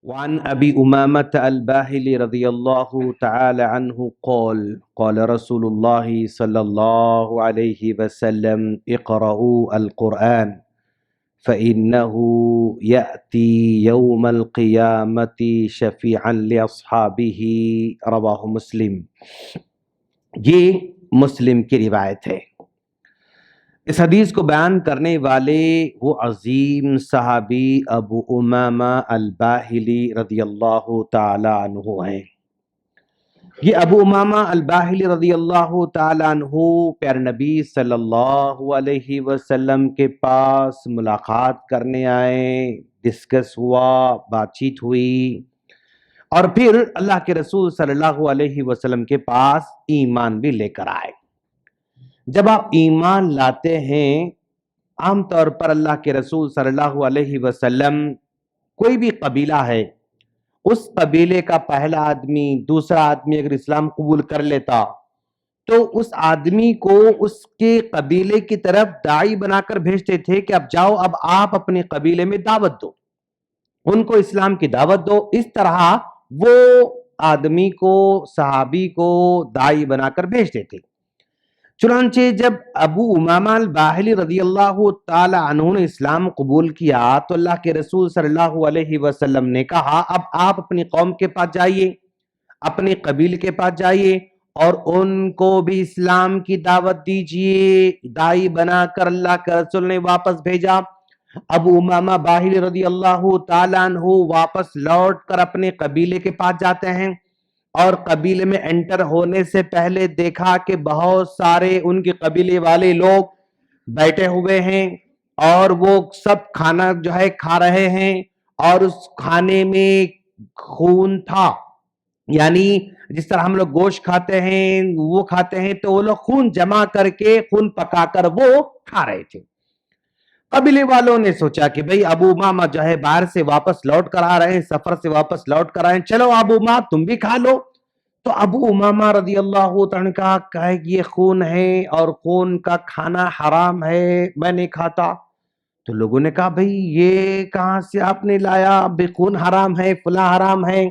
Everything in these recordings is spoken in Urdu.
وعن أبي أمامة الباهلي رضي الله تعالى عنه قال قال رسول الله صلى الله عليه وسلم اقرأوا القرآن فإنه يأتي يوم القيامة شفيعا لأصحابه رواہ مسلم۔ یہ مسلم کی روایت ہے۔ اس حدیث کو بیان کرنے والے وہ عظیم صحابی ابو امامہ الباہلی رضی اللہ تعالی عنہ ہیں۔ یہ ابو امامہ الباہلی رضی اللہ تعالی عنہ پیارے نبی صلی اللہ علیہ وسلم کے پاس ملاقات کرنے آئے، ڈسکس ہوا، بات چیت ہوئی، اور پھر اللہ کے رسول صلی اللہ علیہ وسلم کے پاس ایمان بھی لے کر آئے۔ جب آپ ایمان لاتے ہیں، عام طور پر اللہ کے رسول صلی اللہ علیہ وسلم کوئی بھی قبیلہ ہے، اس قبیلے کا پہلا آدمی دوسرا آدمی اگر اسلام قبول کر لیتا تو اس آدمی کو اس کے قبیلے کی طرف داعی بنا کر بھیجتے تھے کہ اب جاؤ، اب آپ اپنے قبیلے میں دعوت دو، ان کو اسلام کی دعوت دو۔ اس طرح وہ آدمی کو، صحابی کو داعی بنا کر بھیجتے تھے۔ چنانچہ جب ابو امامہ الباہلی رضی اللہ تعالی عنہ نے اسلام قبول کیا تو اللہ کے رسول صلی اللہ علیہ وسلم نے کہا اب آپ اپنی قوم کے پاس جائیے، اپنے قبیل کے پاس جائیے اور ان کو بھی اسلام کی دعوت دیجئے۔ داعی بنا کر اللہ کے رسول نے واپس بھیجا۔ ابو امامہ باہلی رضی اللہ تعالی عنہ واپس لوٹ کر اپنے قبیلے کے پاس جاتے ہیں، اور قبیلے میں انٹر ہونے سے پہلے دیکھا کہ بہت سارے ان کے قبیلے والے لوگ بیٹھے ہوئے ہیں اور وہ سب کھانا جو ہے کھا رہے ہیں، اور اس کھانے میں خون تھا، یعنی جس طرح ہم لوگ گوشت کھاتے ہیں وہ کھاتے ہیں، تو وہ لوگ خون جمع کر کے خون پکا کر وہ کھا رہے تھے۔ قبیلے والوں نے سوچا کہ بھئی ابو امامہ جو ہے باہر سے واپس لوٹ کر آ رہے ہیں، سفر سے واپس لوٹ کر آئے ہیں، چلو ابو امامہ تم بھی کھا لو۔ تو ابو امامہ رضی اللہ عنہ نے کہا کہ یہ خون ہے اور خون کا کھانا حرام ہے، میں نہیں کھاتا۔ تو لوگوں نے کہا بھئی یہ کہاں سے آپ نے لایا، اب خون حرام ہے، فلاں حرام ہے،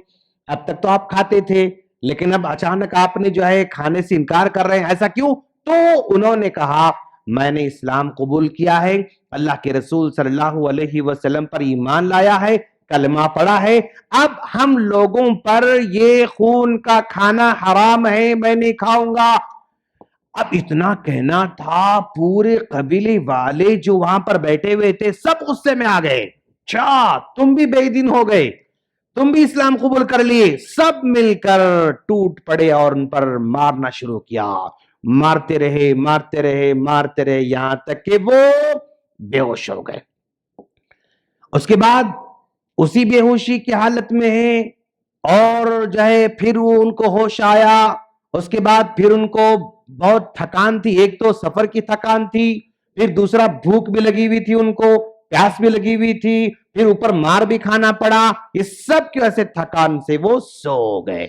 اب تک تو آپ کھاتے تھے لیکن اب اچانک آپ نے جو ہے کھانے سے انکار کر رہے ہیں، ایسا کیوں؟ تو انہوں نے کہا میں نے اسلام قبول کیا ہے، اللہ کے رسول صلی اللہ علیہ وسلم پر ایمان لایا ہے، کلمہ پڑھا ہے، اب ہم لوگوں پر یہ خون کا کھانا حرام ہے، میں نہیں کھاؤں گا۔ اب اتنا کہنا تھا، پورے قبیلے والے جو وہاں پر بیٹھے ہوئے تھے سب غصے میں آ گئے، اچھا تم بھی بے دین ہو گئے، تم بھی اسلام قبول کر لیے۔ سب مل کر ٹوٹ پڑے اور ان پر مارنا شروع کیا، مارتے رہے مارتے رہے مارتے رہے یہاں تک کہ وہ بے ہوش ہو گئے۔ اس کے بعد اسی بے ہوشی کی حالت میں ہیں، اور جو ہے پھر وہ ان کو ہوش آیا۔ اس کے بعد پھر ان کو بہت تھکان تھی، ایک تو سفر کی تھکان تھی، پھر دوسرا بھوک بھی لگی ہوئی تھی، ان کو پیاس بھی لگی ہوئی تھی، پھر اوپر مار بھی کھانا پڑا، یہ سب کی وجہ سے تھکان سے وہ سو گئے۔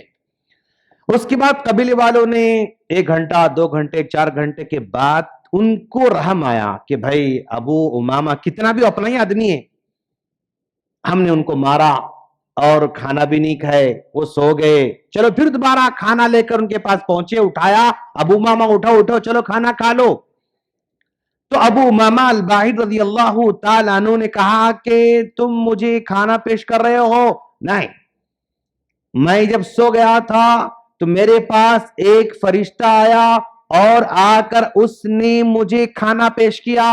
اس کے بعد قبیلے والوں نے 1 گھنٹہ 2 گھنٹے 4 گھنٹے کے بعد ان کو رحم آیا کہ بھائی ابو امامہ کتنا بھی اپنا ہی آدمی ہے، ہم نے ان کو مارا اور کھانا بھی نہیں کھائے، وہ سو گئے۔ چلو پھر دوبارہ کھانا لے کر ان کے پاس پہنچے، اٹھایا، ابو امامہ اٹھو اٹھو چلو کھانا کھا لو۔ تو ابو امامہ الباہلی رضی اللہ تعالیٰ عنہ نے کہا کہ تم مجھے کھانا پیش کر رہے ہو؟ نہیں، میں جب سو گیا تھا تو میرے پاس ایک فرشتہ آیا اور آ کر اس نے مجھے کھانا پیش کیا،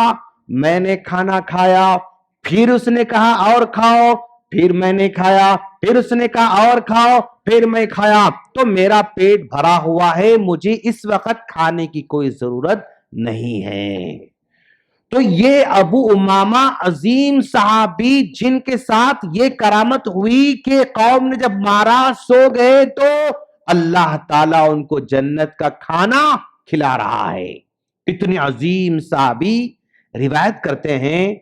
میں نے کھانا کھایا، پھر اس نے کہا اور کھاؤ، پھر میں نے کھایا، پھر اس نے کہا اور کھاؤ، پھر میں کھایا، تو میرا پیٹ بھرا ہوا ہے، مجھے اس وقت کھانے کی کوئی ضرورت نہیں ہے۔ تو یہ ابو امامہ عظیم صحابی جن کے ساتھ یہ کرامت ہوئی کہ قوم نے جب مارا سو گئے تو اللہ تعالیٰ ان کو جنت کا کھانا کھلا رہا ہے۔ اتنے عظیم صحابی روایت کرتے ہیں،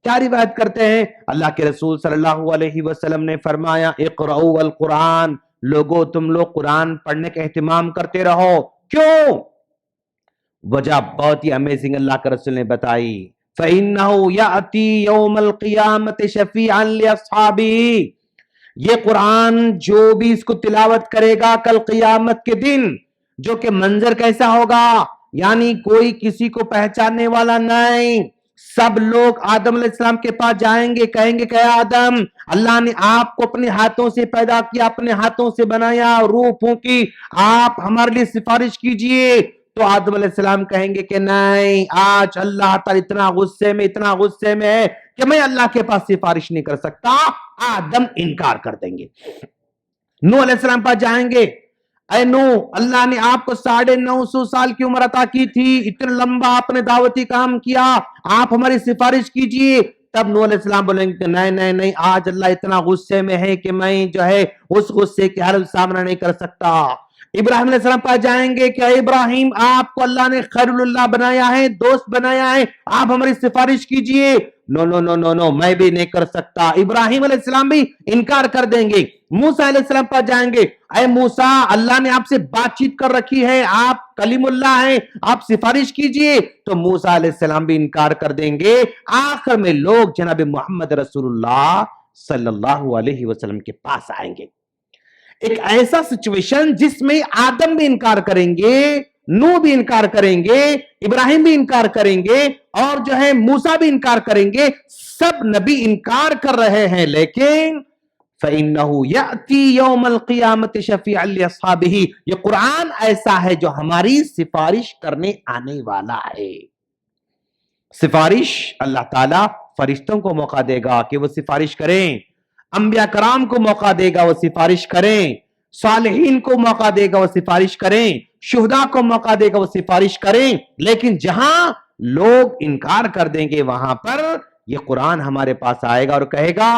کیا روایت کرتے ہیں؟ اللہ کے رسول صلی اللہ علیہ وسلم نے فرمایا اقرؤوا القرآن، لوگو تم لوگ قرآن پڑھنے کا اہتمام کرتے رہو۔ کیوں؟ وجہ بہت ہی امیزنگ اللہ کے رسول نے بتائی، فَإِنَّهُ يَأْتِي يَوْمَ الْقِيَامَةِ شَفِيعًا لِأَصْحَابِهِ، یہ قرآن جو بھی اس کو تلاوت کرے گا کل قیامت کے دن، جو کہ منظر کیسا ہوگا، یعنی کوئی کسی کو پہچاننے والا نہیں، سب لوگ آدم علیہ السلام کے پاس جائیں گے، کہیں گے کہ آدم، اللہ نے آپ کو اپنے ہاتھوں سے پیدا کیا، اپنے ہاتھوں سے بنایا، روح پھونکی، آپ ہمارے لیے سفارش کیجئے۔ تو آدم علیہ السلام کہیں گے کہ نہیں، آج اللہ تعالی اتنا غصے میں ہے کہ میں اللہ کے پاس سفارش نہیں کر سکتا۔ آدم انکار کر دیں گے۔ نوح علیہ السلام پاس جائیں گے، اے نوح، اللہ نے آپ کو 950 سال کی عمر عطا کی تھی، اتنا لمبا آپ نے دعوتی کام کیا، آپ ہماری سفارش کیجئے۔ تب نوح علیہ السلام بولیں گے کہ نہیں، آج اللہ اتنا غصے میں ہے کہ میں جو ہے اس غصے کے حل سامنا نہیں کر سکتا۔ ابراہیم علیہ السلام پاس جائیں گے کہ اے ابراہیم، آپ کو اللہ نے خیر اللہ بنایا ہے، دوست بنایا ہے، آپ ہماری سفارش کیجئے۔ نو، میں بھی نہیں کر سکتا۔ ابراہیم علیہ السلام بھی انکار کر دیں گے۔ موسیٰ علیہ السلام پاس جائیں گے، اے موسیٰ، اللہ نے آپ سے بات چیت کر رکھی ہے، آپ کلیم اللہ ہیں، آپ سفارش کیجئے۔ تو موسیٰ علیہ السلام بھی انکار کر دیں گے۔ آخر میں لوگ جناب محمد رسول اللہ صلی اللہ علیہ وسلم کے پاس آئیں گے۔ ایک ایسا سچویشن جس میں آدم بھی انکار کریں گے، نوح بھی انکار کریں گے، ابراہیم بھی انکار کریں گے، اور جو ہے موسیٰ بھی انکار کریں گے، سب نبی انکار کر رہے ہیں، لیکن فَإِنَّهُ يَأْتِي يَوْمَ الْقِيَامَةِ شَفِيعًا لِأَصْحَابِهِ، یہ قرآن ایسا ہے جو ہماری سفارش کرنے آنے والا ہے۔ سفارش اللہ تعالیٰ فرشتوں کو موقع دے گا کہ وہ سفارش کریں، انبیاء کرام کو موقع دے گا وہ سفارش کریں، صالحین کو موقع دے گا وہ سفارش کریں، شہداء کو موقع دے گا وہ سفارش کریں، لیکن جہاں لوگ انکار کر دیں گے وہاں پر یہ قرآن ہمارے پاس آئے گا اور کہے گا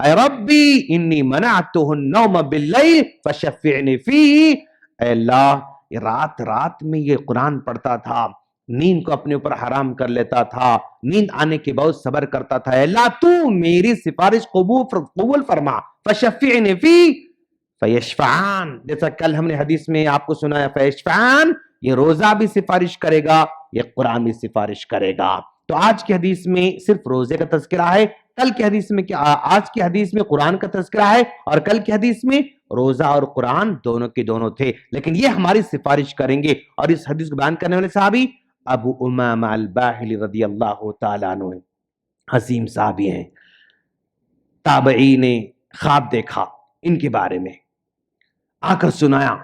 اے ربی انی منعتہ النوم باللیل فشفعنی فیہ، اے اللہ رات میں یہ قرآن پڑھتا تھا، نیند کو اپنے اوپر حرام کر لیتا تھا، نیند آنے کے بعد صبر کرتا تھا، اے اللہ تو میری سفارش قبول فرما، فشفعنی فیہ فیشفعان، جیسا کل ہم نے حدیث میں آپ کو سنایا فیشفعان، یہ روزہ بھی سفارش کرے گا، یہ قرآن بھی سفارش کرے گا۔ تو آج کی حدیث میں صرف روزے کا تذکرہ ہے، کل کی حدیث میں آج کی حدیث میں قرآن کا تذکرہ ہے، اور کل کی حدیث میں روزہ اور قرآن دونوں کے دونوں تھے، لیکن یہ ہماری سفارش کریں گے۔ اور اس حدیث کو بیان کرنے والے صحابی ابو امامہ الباہلی رضی اللہ تعالیٰ عنہ، عظیم صحابی ہیں، تابعی نے خواب دیکھا ان کے بارے میں، آ کر سنایا،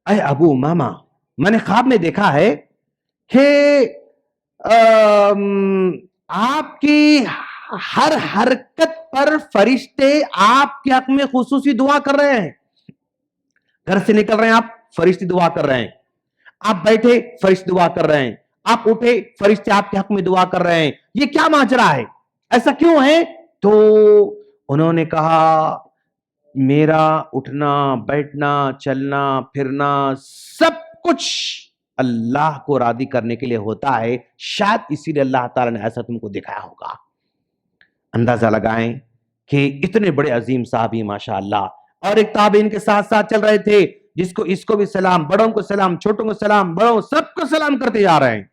اے ابو امامہ، میں نے خواب میں دیکھا ہے کہ آپ کی ہر حرکت پر فرشتے آپ کے حق میں خصوصی دعا کر رہے ہیں، گھر سے نکل رہے ہیں آپ، فرشتے دعا کر رہے ہیں، آپ بیٹھے فرشتے دعا کر رہے ہیں، آپ اٹھے فرشتے آپ کے حق میں دعا کر رہے ہیں، یہ کیا ماجرا ہے، ایسا کیوں ہے؟ تو انہوں نے کہا میرا اٹھنا بیٹھنا چلنا پھرنا سب کچھ اللہ کو راضی کرنے کے لیے ہوتا ہے، شاید اسی لیے اللہ تعالیٰ نے ایسا تم کو دکھایا ہوگا۔ اندازہ لگائیں کہ اتنے بڑے عظیم صحابی ماشاءاللہ، اور ایک تابعین کے ساتھ ساتھ چل رہے تھے، جس کو اس کو بھی سلام، بڑوں کو سلام، چھوٹوں کو سلام، بڑوں سب کو سلام کرتے جا رہے ہیں۔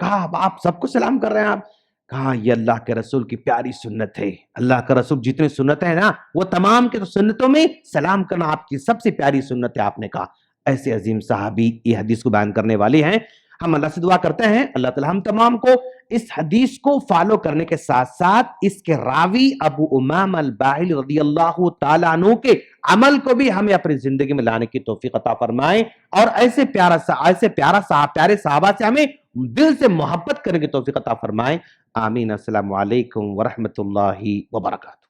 کہا آپ سب کو سلام کر رہے ہیں آپ؟ کہا یہ اللہ کے رسول کی پیاری سنت ہے، اللہ کا رسول جتنے سنتیں ہیں نا وہ تمام کے سنتوں میں سلام کرنا آپ کی سب سے پیاری سنت ہے، آپ نے کہا۔ ایسے عظیم صحابی یہ حدیث کو بیان کرنے والے ہیں۔ ہم اللہ سے دعا کرتے ہیں اللہ تعالی ہم تمام کو اس حدیث کو فالو کرنے کے ساتھ ساتھ اس کے راوی ابو امامہ الباہلی رضی اللہ تعالیٰ عنہ کے عمل کو بھی ہمیں اپنی زندگی میں لانے کی توفیق عطا فرمائے، اور ایسے پیارے صحابہ سے ہمیں دل سے محبت کرنے کی توفیق عطا فرمائے۔ آمین۔ السلام علیکم ورحمۃ اللہ وبرکاتہ۔